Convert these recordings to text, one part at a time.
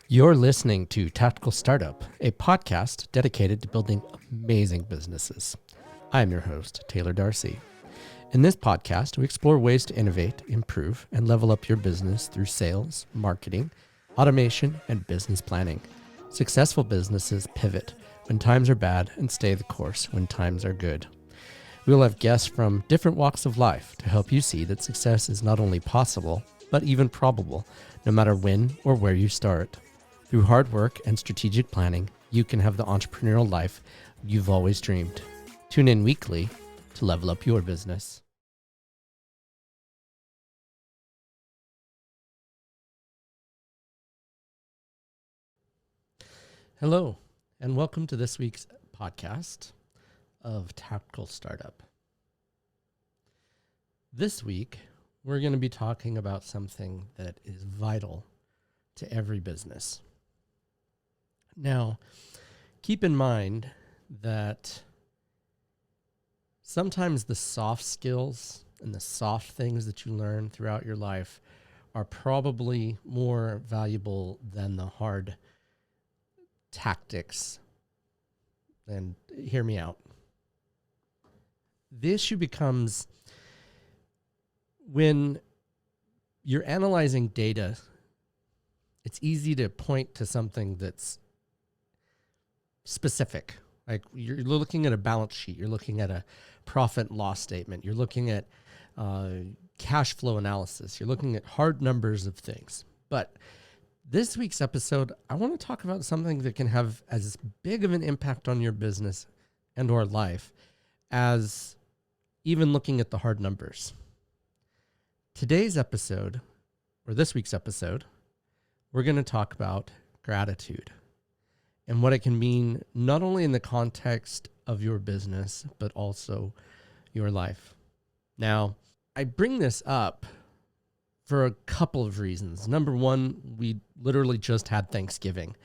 You're listening to Tactical Startup, a podcast dedicated to building amazing businesses. I'm your host, Taylor Darcy. In this podcast, we explore ways to innovate, improve, and level up your business through sales, marketing, automation, and business planning. Successful businesses pivot when times are bad and stay the course when times are good. We will have guests from different walks of life to help you see that success is not only possible, but even probable, no matter when or where you start. Through hard work and strategic planning, you can have the entrepreneurial life you've always dreamed. Tune in weekly to level up your business. Hello, and welcome to this week's podcast of Tactical Startup. This week, we're going to be talking about something that is vital to every business. Now, keep in mind that sometimes the soft skills and the soft things that you learn throughout your life are probably more valuable than the hard tactics. And hear me out. The issue becomes when you're analyzing data, it's easy to point to something that's specific. Like you're looking at a balance sheet, you're looking at a profit and loss statement, you're looking at cash flow analysis, you're looking at hard numbers of things. But this week's episode, I want to talk about something that can have as big of an impact on your business and or life as even looking at the hard numbers. Today's episode, or this week's episode, we're going to talk about gratitude and what it can mean not only in the context of your business, but also your life. Now, I bring this up for a couple of reasons. Number one, we literally just had Thanksgiving,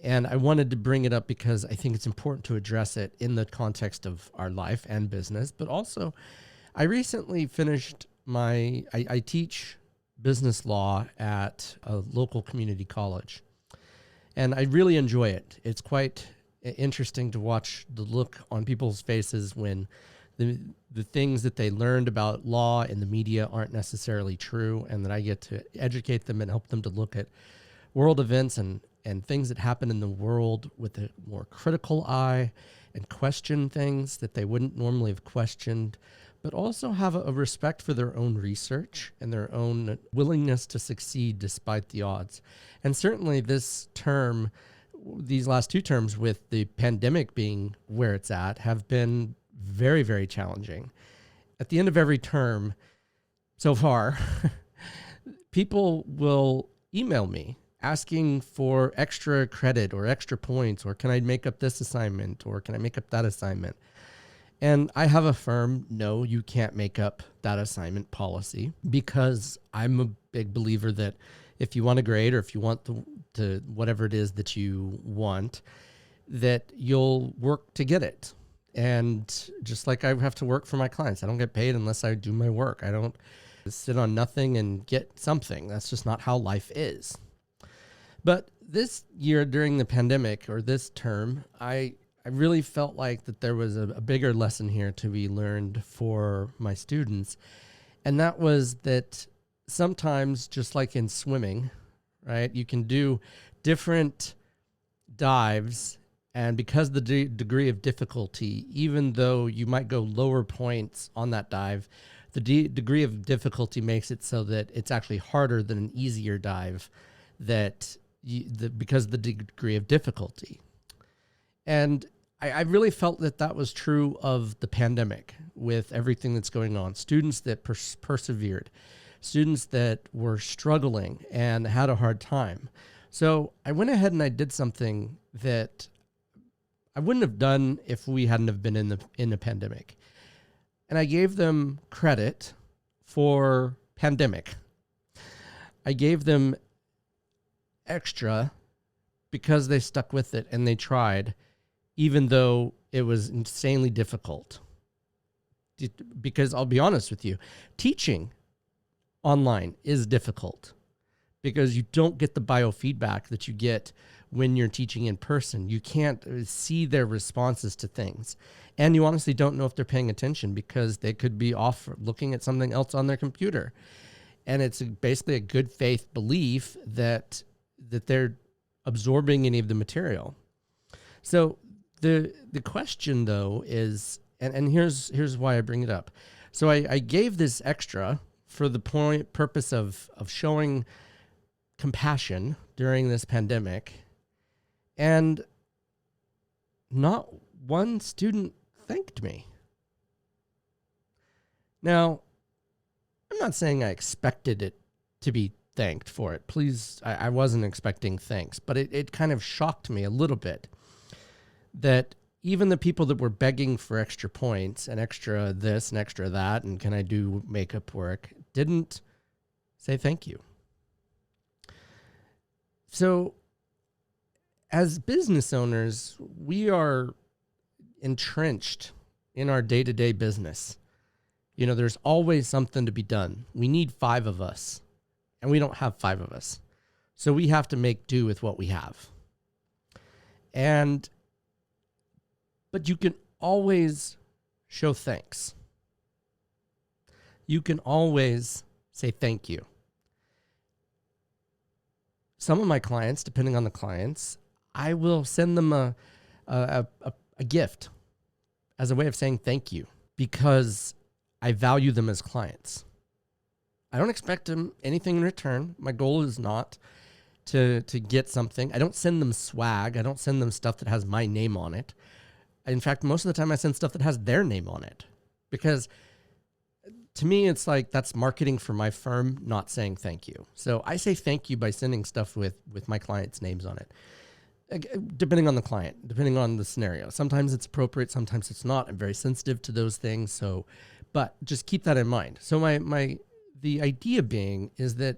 and I wanted to bring it up because I think it's important to address it in the context of our life and business, but also I recently finished I teach business law at a local community college. And I really enjoy it. It's quite interesting to watch the look on people's faces when the things that they learned about law in the media aren't necessarily true, and that I get to educate them and help them to look at world events and things that happen in the world with a more critical eye and question things that they wouldn't normally have questioned, but also have a respect for their own research and their own willingness to succeed despite the odds. And certainly this term, these last two terms with the pandemic being where it's at, have been very, very challenging. At the end of every term so far, people will email me asking for extra credit or extra points, or can I make up this assignment, or can I make up that assignment? And I have a firm, no, you can't make up that assignment policy, because I'm a big believer that if you want a grade or if you want to whatever it is that you want, that you'll work to get it. And just like I have to work for my clients, I don't get paid unless I do my work. I don't sit on nothing and get something. That's just not how life is. But this year during the pandemic, or this term, I really felt like that there was a bigger lesson here to be learned for my students. And that was that sometimes, just like in swimming, right, you can do different dives. And because the degree of difficulty, even though you might go lower points on that dive, the degree of difficulty makes it so that it's actually harder than an easier dive because of the degree of difficulty. And I really felt that was true of the pandemic with everything that's going on. Students that persevered, students that were struggling and had a hard time. So I went ahead and I did something that I wouldn't have done if we hadn't have been in the pandemic. And I gave them credit for pandemic. I gave them extra because they stuck with it and they tried, even though it was insanely difficult. Because I'll be honest with you, teaching online is difficult. because you don't get the biofeedback that you get when you're teaching in person. You can't see their responses to things. And you honestly don't know if they're paying attention because they could be off looking at something else on their computer. And it's basically a good faith belief that they're absorbing any of the material. So the question though is, and here's why I bring it up. So I gave this extra for the purpose of showing compassion during this pandemic, and not one student thanked me. Now, I'm not saying I expected it to be thanked for it. Please, I wasn't expecting thanks, but it kind of shocked me a little bit that even the people that were begging for extra points and extra this and extra that, and can I do makeup work, didn't say thank you. So as business owners, we are entrenched in our day-to-day business. You know, there's always something to be done. We need 5 of us, and we don't have 5 of us. So we have to make do with what we have. But you can always show thanks. You can always say thank you. Some of my clients, depending on the clients, I will send them a gift as a way of saying thank you because I value them as clients. I don't expect them anything in return. My goal is not to get something. I don't send them swag. I don't send them stuff that has my name on it. In fact, most of the time I send stuff that has their name on it because to me, it's like that's marketing for my firm, not saying thank you. So I say thank you by sending stuff with my clients' names on it, depending on the client, depending on the scenario. Sometimes it's appropriate, sometimes it's not. I'm very sensitive to those things. So, but just keep that in mind. So the idea being is that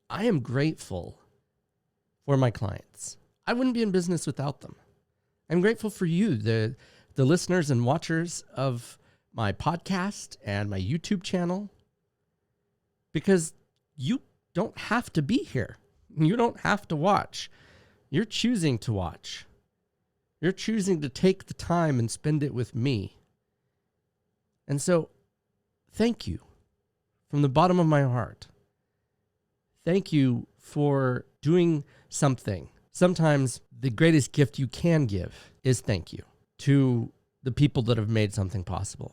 I am grateful for my clients. I wouldn't be in business without them. I'm grateful for you, the listeners and watchers of my podcast and my YouTube channel, because you don't have to be here. You don't have to watch. You're choosing to watch. You're choosing to take the time and spend it with me. And so, thank you from the bottom of my heart. Thank you for doing something. Sometimes the greatest gift you can give is thank you to the people that have made something possible.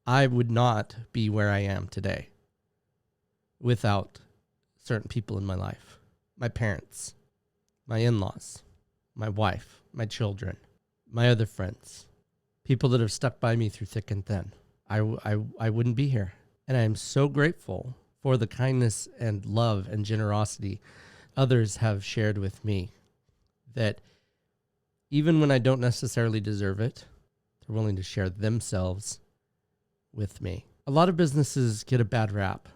I would not be where I am today without certain people in my life. My parents, my in-laws, my wife, my children, my other friends, people that have stuck by me through thick and thin. I wouldn't be here. And I am so grateful for the kindness and love and generosity others have shared with me, that even when I don't necessarily deserve it, they're willing to share themselves with me. A lot of businesses get a bad rap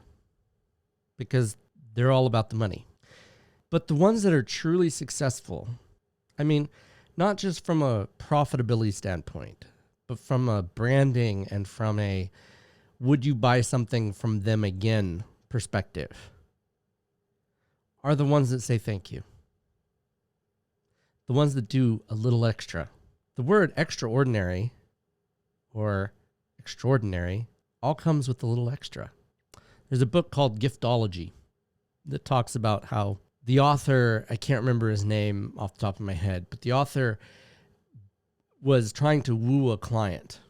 because they're all about the money. But the ones that are truly successful, I mean, not just from a profitability standpoint, but from a branding and from a would you buy something from them again perspective, are the ones that say thank you. The ones that do a little extra. The word extraordinary or extraordinary all comes with a little extra. There's a book called Giftology that talks about how the author, I can't remember his name off the top of my head, but the author was trying to woo a client,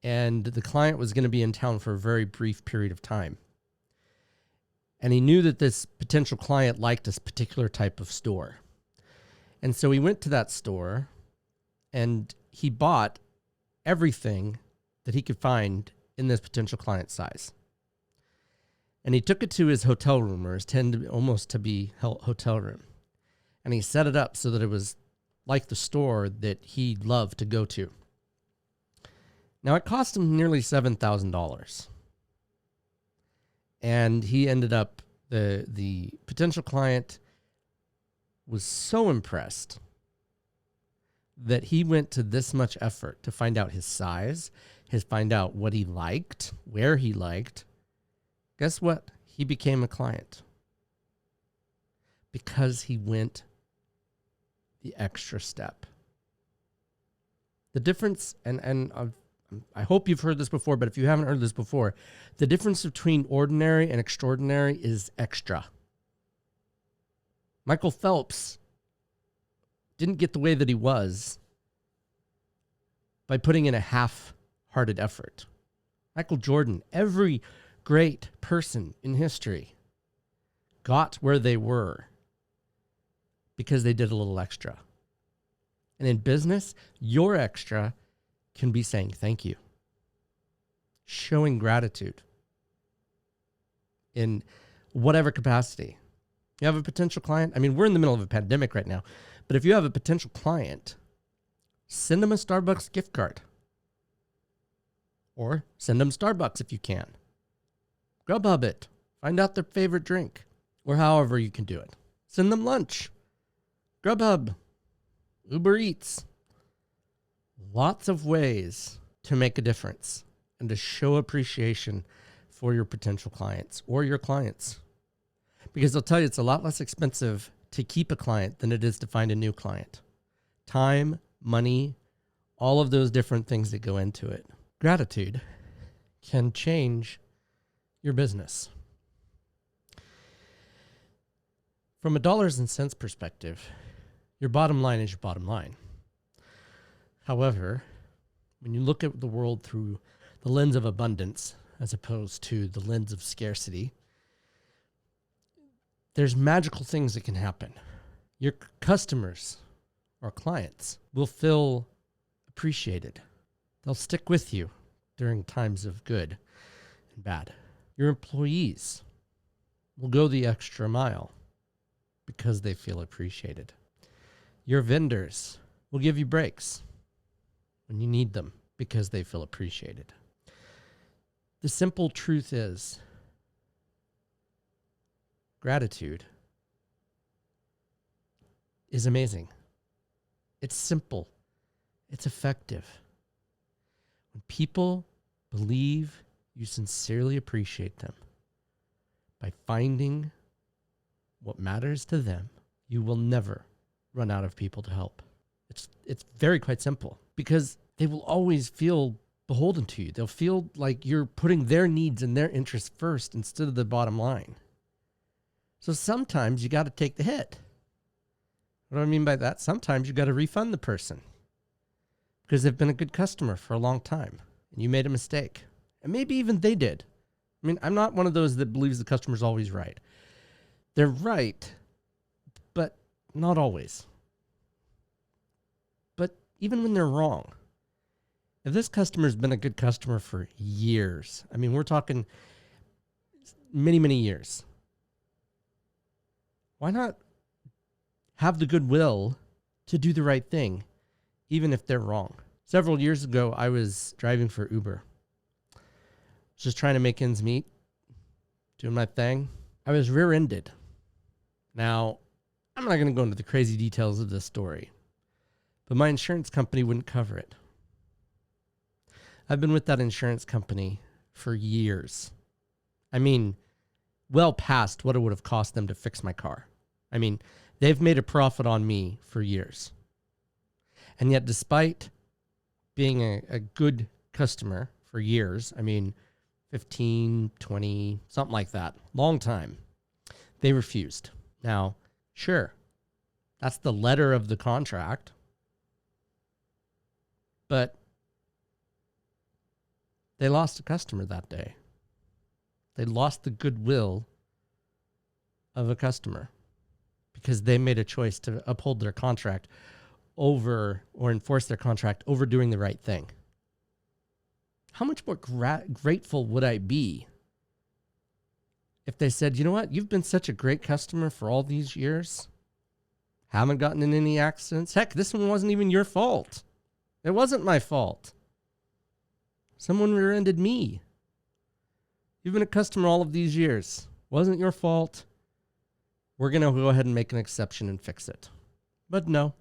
and the client was going to be in town for a very brief period of time. And he knew that this potential client liked this particular type of store. And so he went to that store and he bought everything that he could find in this potential client size. And he took it to his hotel room, or his almost to be hotel room. And he set it up so that it was like the store that he loved to go to. Now it cost him nearly $7,000. And he ended up, the potential client was so impressed that he went to this much effort to find out his size, find out what he liked, where he liked. Guess what? He became a client. because he went the extra step. The difference, and I hope you've heard this before, but if you haven't heard this before, the difference between ordinary and extraordinary is extra. Michael Phelps didn't get the way that he was by putting in a half-hearted effort. Michael Jordan, every great person in history got where they were because they did a little extra. And in business, your extra can be saying thank you, showing gratitude in whatever capacity. You have a potential client. I mean, we're in the middle of a pandemic right now, but if you have a potential client, send them a Starbucks gift card. Or send them Starbucks if you can. Grubhub it. Find out their favorite drink. Or however you can do it. Send them lunch. Grubhub. Uber Eats. Lots of ways to make a difference and to show appreciation for your potential clients or your clients. Because they'll tell you it's a lot less expensive to keep a client than it is to find a new client. Time, money, all of those different things that go into it. Gratitude can change your business. From a dollars and cents perspective, your bottom line is your bottom line. However, when you look at the world through the lens of abundance as opposed to the lens of scarcity, there's magical things that can happen. Your customers or clients will feel appreciated. They'll stick with you during times of good and bad. Your employees will go the extra mile because they feel appreciated. Your vendors will give you breaks when you need them because they feel appreciated. The simple truth is, gratitude is amazing. It's simple. It's effective. When people believe you sincerely appreciate them by finding what matters to them, you will never run out of people to help. It's very quite simple because they will always feel beholden to you. They'll feel like you're putting their needs and their interests first instead of the bottom line. So sometimes you got to take the hit. What do I mean by that? Sometimes you got to refund the person because they've been a good customer for a long time and you made a mistake. And maybe even they did. I mean, I'm not one of those that believes the customer's always right. They're right, but not always. But even when they're wrong, if this customer's been a good customer for years, I mean, we're talking many, many years, why not have the goodwill to do the right thing, even if they're wrong? Several years ago, I was driving for Uber. Just trying to make ends meet, doing my thing. I was rear-ended. Now, I'm not going to go into the crazy details of this story, but my insurance company wouldn't cover it. I've been with that insurance company for years. I mean, well past what it would have cost them to fix my car. I mean, they've made a profit on me for years. And yet, despite being a good customer for years, I mean, 15, 20, something like that, long time, they refused. Now, sure, that's the letter of the contract, but they lost a customer that day. They lost the goodwill of a customer because they made a choice to uphold their contract over or enforce their contract over doing the right thing. How much more grateful would I be if they said, you know what, you've been such a great customer for all these years, haven't gotten in any accidents. Heck, this one wasn't even your fault. It wasn't my fault. Someone rear-ended me. You've been a customer all of these years. Wasn't your fault. We're going to go ahead and make an exception and fix it. But no,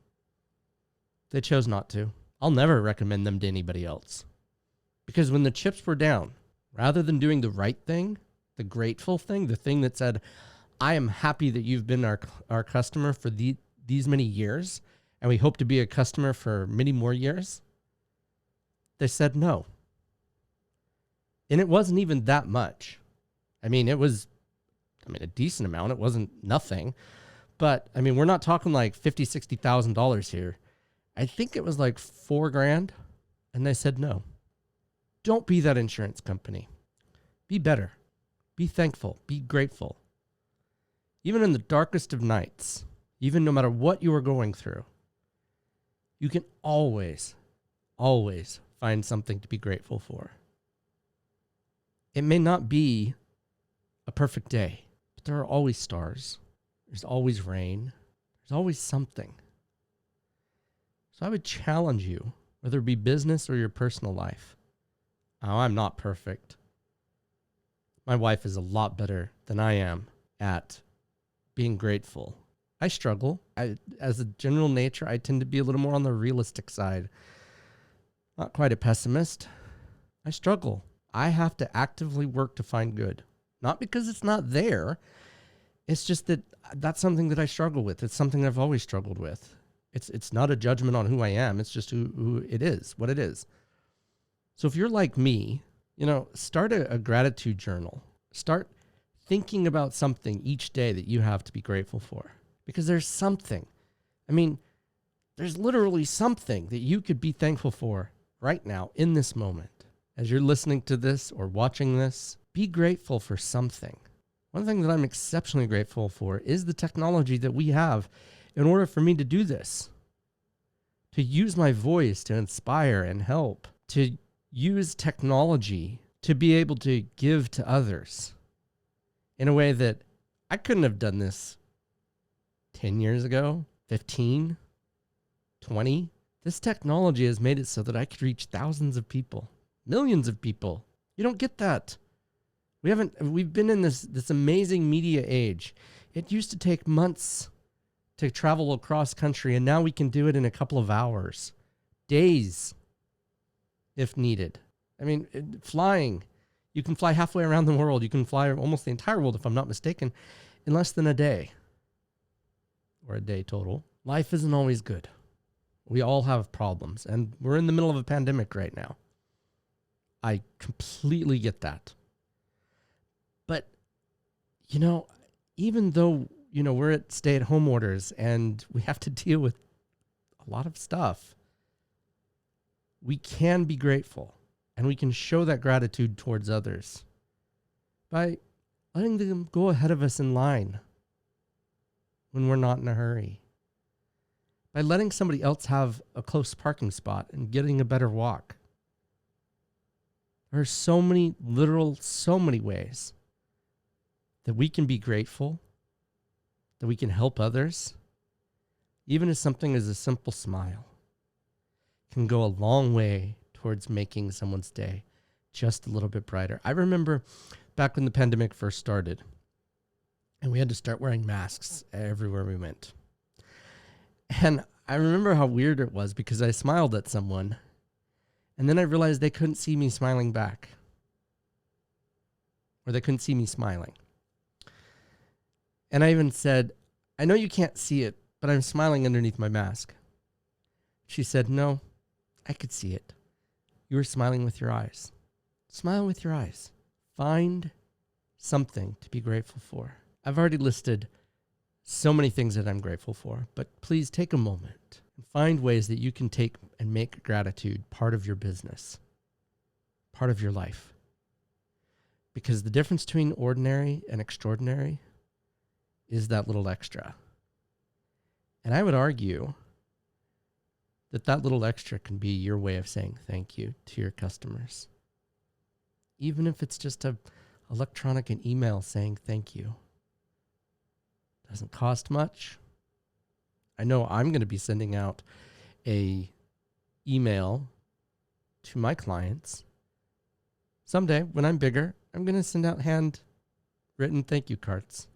they chose not to. I'll never recommend them to anybody else. Because when the chips were down, rather than doing the right thing, the grateful thing, the thing that said, I am happy that you've been our customer for these many years, and we hope to be a customer for many more years. They said no. And it wasn't even that much. I mean, it was, a decent amount. It wasn't nothing. But, we're not talking like $50,000, $60,000 here. I think it was like $4,000. And they said no. Don't be that insurance company. Be better. Be thankful. Be grateful. Even in the darkest of nights, even no matter what you are going through, you can always, always find something to be grateful for. It may not be a perfect day, but there are always stars. There's always rain. There's always something. So I would challenge you, whether it be business or your personal life. Oh, I'm not perfect. My wife is a lot better than I am at being grateful. I struggle. As a general nature, I tend to be a little more on the realistic side. Not quite a pessimist. I struggle. I have to actively work to find good. Not because it's not there. It's just that that's something that I struggle with. It's something I've always struggled with. It's not a judgment on who I am. It's just who it is, what it is. So if you're like me, start a gratitude journal. Start thinking about something each day that you have to be grateful for. Because there's something. There's literally something that you could be thankful for right now in this moment. As you're listening to this or watching this, be grateful for something. One thing that I'm exceptionally grateful for is the technology that we have in order for me to do this. To use my voice to inspire and help. To use technology to be able to give to others in a way that I couldn't have done this 10 years ago, 15, 20. This technology has made it so that I could reach thousands of people, millions of people. You don't get that. We've been in this amazing media age. It used to take months to travel across country, and now we can do it in a couple of hours, days, if needed. Flying. You can fly halfway around the world. You can fly almost the entire world, if I'm not mistaken, in less than a day. Or a day total. Life isn't always good. We all have problems, and we're in the middle of a pandemic right now. I completely get that. But, even though, we're at stay-at-home orders and we have to deal with a lot of stuff, we can be grateful, and we can show that gratitude towards others by letting them go ahead of us in line when we're not in a hurry, by letting somebody else have a close parking spot and getting a better walk. There are so many ways that we can be grateful, that we can help others, even as something as a simple smile can go a long way towards making someone's day just a little bit brighter. I remember back when the pandemic first started, and we had to start wearing masks everywhere we went. And I remember how weird it was because I smiled at someone, and then I realized they couldn't see me smiling back. Or they couldn't see me smiling. And I even said, I know you can't see it, but I'm smiling underneath my mask. She said, no, I could see it. You were smiling with your eyes. Smile with your eyes. Find something to be grateful for. I've already listed so many things that I'm grateful for, but please take a moment and find ways that you can take and make gratitude part of your business, part of your life. Because the difference between ordinary and extraordinary is that little extra. And I would argue that little extra can be your way of saying thank you to your customers. Even if it's just an electronic and email saying thank you. Doesn't cost much. I know I'm going to be sending out a email to my clients. Someday, when I'm bigger, I'm going to send out handwritten thank you cards.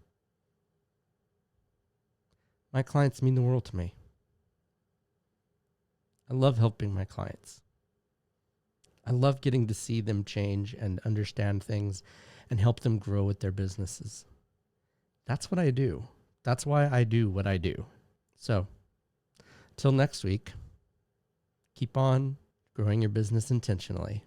My clients mean the world to me. I love helping my clients. I love getting to see them change and understand things and help them grow with their businesses. That's what I do. That's why I do what I do. So, till next week, keep on growing your business intentionally.